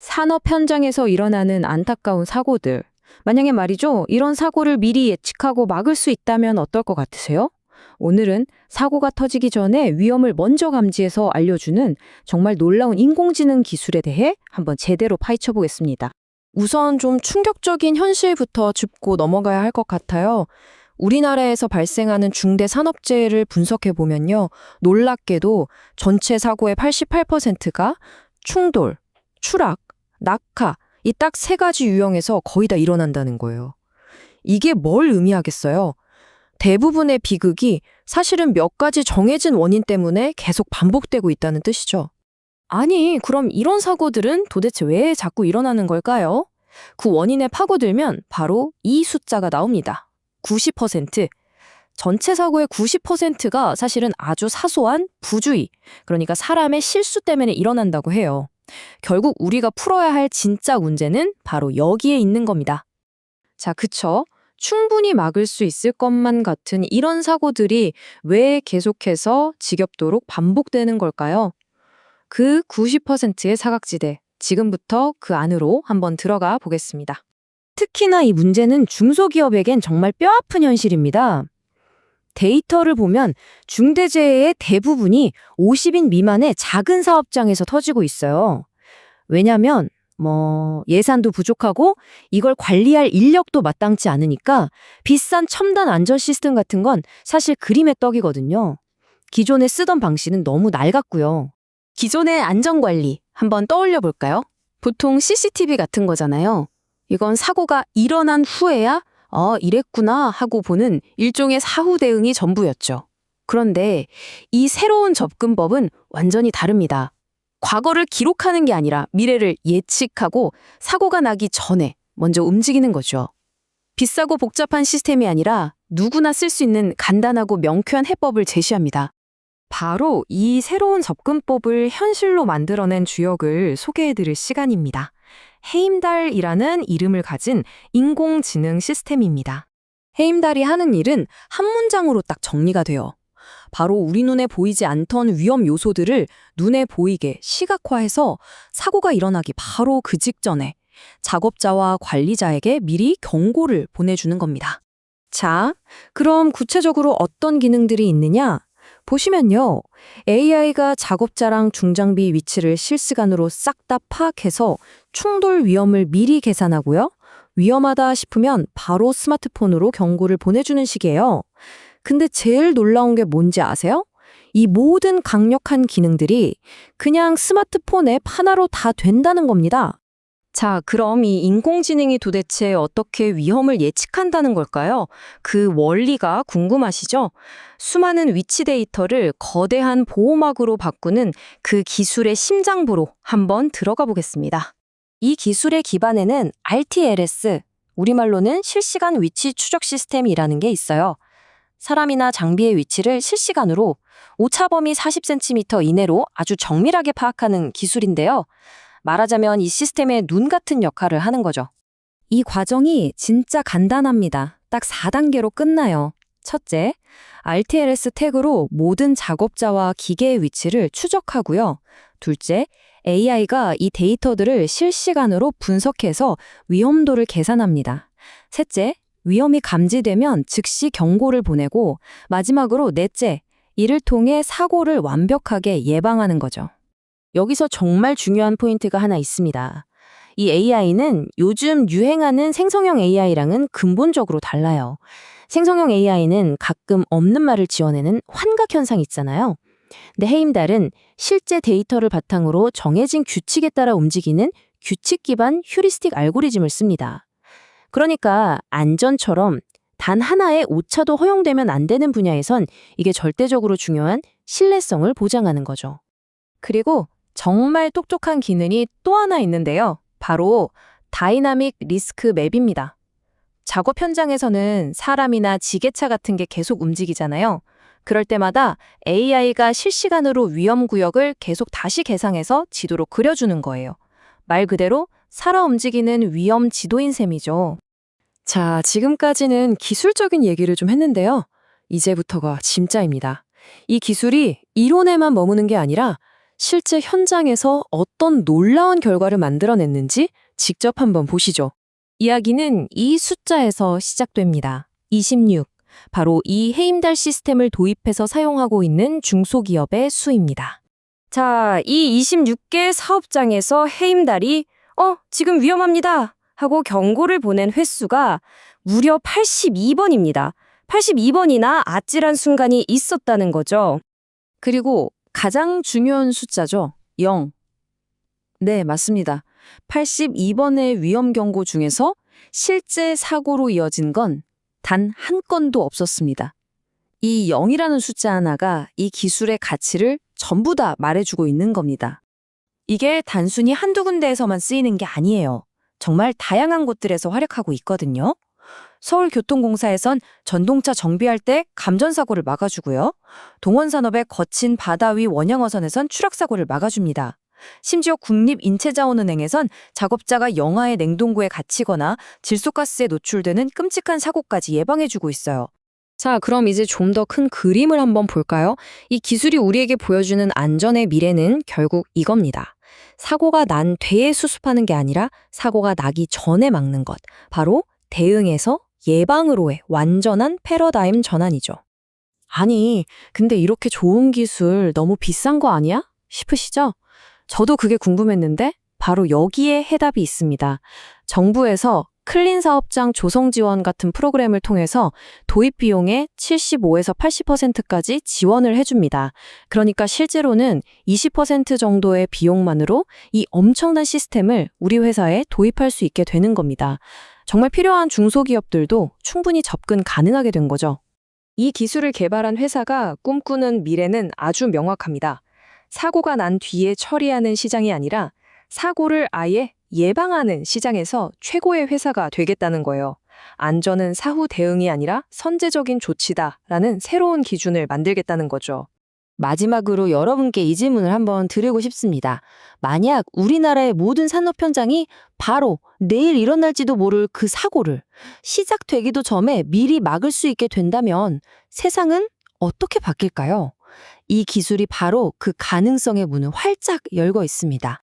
산업 현장에서 일어나는 안타까운 사고들. 만약에 말이죠, 이런 사고를 미리 예측하고 막을 수 있다면 어떨 것 같으세요? 오늘은 사고가 터지기 전에 위험을 먼저 감지해서 알려주는 정말 놀라운 인공지능 기술에 대해 한번 제대로 파헤쳐 보겠습니다. 우선 좀 충격적인 현실부터 짚고 넘어가야 할 것 같아요. 우리나라에서 발생하는 중대 산업재해를 분석해 보면요. 놀랍게도 전체 사고의 88%가 충돌, 추락, 낙하, 이 딱 세 가지 유형에서 거의 다 일어난다는 거예요. 이게 뭘 의미하겠어요? 대부분의 비극이 사실은 몇 가지 정해진 원인 때문에 계속 반복되고 있다는 뜻이죠. 아니, 그럼 이런 사고들은 도대체 왜 자꾸 일어나는 걸까요? 그 원인에 파고들면 바로 이 숫자가 나옵니다. 90%. 전체 사고의 90%가 사실은 아주 사소한 부주의, 그러니까 사람의 실수 때문에 일어난다고 해요. 결국 우리가 풀어야 할 진짜 문제는 바로 여기에 있는 겁니다. 자, 그쵸? 충분히 막을 수 있을 것만 같은 이런 사고들이 왜 계속해서 지겹도록 반복되는 걸까요? 그 90%의 사각지대, 지금부터 그 안으로 한번 들어가 보겠습니다. 특히나 이 문제는 중소기업에겐 정말 뼈아픈 현실입니다. 데이터를 보면 중대재해의 대부분이 50인 미만의 작은 사업장에서 터지고 있어요. 왜냐면 예산도 부족하고 이걸 관리할 인력도 마땅치 않으니까 비싼 첨단 안전 시스템 같은 건 사실 그림의 떡이거든요. 기존에 쓰던 방식은 너무 낡았고요. 기존의 안전관리 한번 떠올려 볼까요? 보통 CCTV 같은 거잖아요. 이건 사고가 일어난 후에야 이랬구나 하고 보는 일종의 사후 대응이 전부였죠. 그런데 이 새로운 접근법은 완전히 다릅니다. 과거를 기록하는 게 아니라 미래를 예측하고 사고가 나기 전에 먼저 움직이는 거죠. 비싸고 복잡한 시스템이 아니라 누구나 쓸 수 있는 간단하고 명쾌한 해법을 제시합니다. 바로 이 새로운 접근법을 현실로 만들어낸 주역을 소개해드릴 시간입니다. 헤임달이라는 이름을 가진 인공지능 시스템입니다. 헤임달이 하는 일은 한 문장으로 딱 정리가 돼요. 바로 우리 눈에 보이지 않던 위험 요소들을 눈에 보이게 시각화해서 사고가 일어나기 바로 그 직전에 작업자와 관리자에게 미리 경고를 보내주는 겁니다. 자, 그럼 구체적으로 어떤 기능들이 있느냐? 보시면요. AI가 작업자랑 중장비 위치를 실시간으로 싹 다 파악해서 충돌 위험을 미리 계산하고요. 위험하다 싶으면 바로 스마트폰으로 경고를 보내주는 식이에요. 근데 제일 놀라운 게 뭔지 아세요? 이 모든 강력한 기능들이 그냥 스마트폰 앱 하나로 다 된다는 겁니다. 자, 그럼 이 인공지능이 도대체 어떻게 위험을 예측한다는 걸까요? 그 원리가 궁금하시죠? 수많은 위치 데이터를 거대한 보호막으로 바꾸는 그 기술의 심장부로 한번 들어가 보겠습니다. 이 기술의 기반에는 RTLS, 우리말로는 실시간 위치 추적 시스템이라는 게 있어요. 사람이나 장비의 위치를 실시간으로 오차범위 40cm 이내로 아주 정밀하게 파악하는 기술인데요. 말하자면 이 시스템의 눈 같은 역할을 하는 거죠. 이 과정이 진짜 간단합니다. 딱 4단계로 끝나요. 첫째, RTLS 태그로 모든 작업자와 기계의 위치를 추적하고요. 둘째, AI가 이 데이터들을 실시간으로 분석해서 위험도를 계산합니다. 셋째, 위험이 감지되면 즉시 경고를 보내고 마지막으로 넷째, 이를 통해 사고를 완벽하게 예방하는 거죠. 여기서 정말 중요한 포인트가 하나 있습니다. 이 AI는 요즘 유행하는 생성형 AI랑은 근본적으로 달라요. 생성형 AI는 가끔 없는 말을 지어내는 환각 현상 있잖아요. 근데 헤임달은 실제 데이터를 바탕으로 정해진 규칙에 따라 움직이는 규칙 기반 휴리스틱 알고리즘을 씁니다. 그러니까 안전처럼 단 하나의 오차도 허용되면 안 되는 분야에선 이게 절대적으로 중요한 신뢰성을 보장하는 거죠. 그리고 정말 똑똑한 기능이 또 하나 있는데요. 바로 다이나믹 리스크 맵입니다. 작업 현장에서는 사람이나 지게차 같은 게 계속 움직이잖아요. 그럴 때마다 AI가 실시간으로 위험 구역을 계속 다시 계상해서 지도로 그려주는 거예요. 말 그대로 살아 움직이는 위험 지도인 셈이죠. 자, 지금까지는 기술적인 얘기를 좀 했는데요. 이제부터가 진짜입니다. 이 기술이 이론에만 머무는 게 아니라 실제 현장에서 어떤 놀라운 결과를 만들어냈는지 직접 한번 보시죠. 이야기는 이 숫자에서 시작됩니다. 26. 바로 이 해임달 시스템을 도입해서 사용하고 있는 중소기업의 수입니다. 자, 이 26개 사업장에서 해임달이 지금 위험합니다 하고 경고를 보낸 횟수가 무려 82번입니다. 82번이나 아찔한 순간이 있었다는 거죠. 그리고 가장 중요한 숫자죠. 0. 네, 맞습니다. 82번의 위험 경고 중에서 실제 사고로 이어진 건 단 한 건도 없었습니다. 이 0이라는 숫자 하나가 이 기술의 가치를 전부 다 말해주고 있는 겁니다. 이게 단순히 한두 군데에서만 쓰이는 게 아니에요. 정말 다양한 곳들에서 활약하고 있거든요. 서울교통공사에선 전동차 정비할 때 감전사고를 막아주고요. 동원산업의 거친 바다 위 원양어선에선 추락사고를 막아줍니다. 심지어 국립인체자원은행에선 작업자가 영하의 냉동고에 갇히거나 질소가스에 노출되는 끔찍한 사고까지 예방해주고 있어요. 자, 그럼 이제 좀 더 큰 그림을 한번 볼까요? 이 기술이 우리에게 보여주는 안전의 미래는 결국 이겁니다. 사고가 난 뒤에 수습하는 게 아니라 사고가 나기 전에 막는 것. 바로 대응에서 예방으로의 완전한 패러다임 전환이죠. 아니, 근데 이렇게 좋은 기술 너무 비싼 거 아니야? 싶으시죠? 저도 그게 궁금했는데 바로 여기에 해답이 있습니다. 정부에서 클린 사업장 조성 지원 같은 프로그램을 통해서 도입 비용의 75에서 80%까지 지원을 해줍니다. 그러니까 실제로는 20% 정도의 비용만으로 이 엄청난 시스템을 우리 회사에 도입할 수 있게 되는 겁니다. 정말 필요한 중소기업들도 충분히 접근 가능하게 된 거죠. 이 기술을 개발한 회사가 꿈꾸는 미래는 아주 명확합니다. 사고가 난 뒤에 처리하는 시장이 아니라 사고를 아예 예방하는 시장에서 최고의 회사가 되겠다는 거예요. 안전은 사후 대응이 아니라 선제적인 조치다라는 새로운 기준을 만들겠다는 거죠. 마지막으로 여러분께 이 질문을 한번 드리고 싶습니다. 만약 우리나라의 모든 산업 현장이 바로 내일 일어날지도 모를 그 사고를 시작되기도 전에 미리 막을 수 있게 된다면 세상은 어떻게 바뀔까요? 이 기술이 바로 그 가능성의 문을 활짝 열고 있습니다.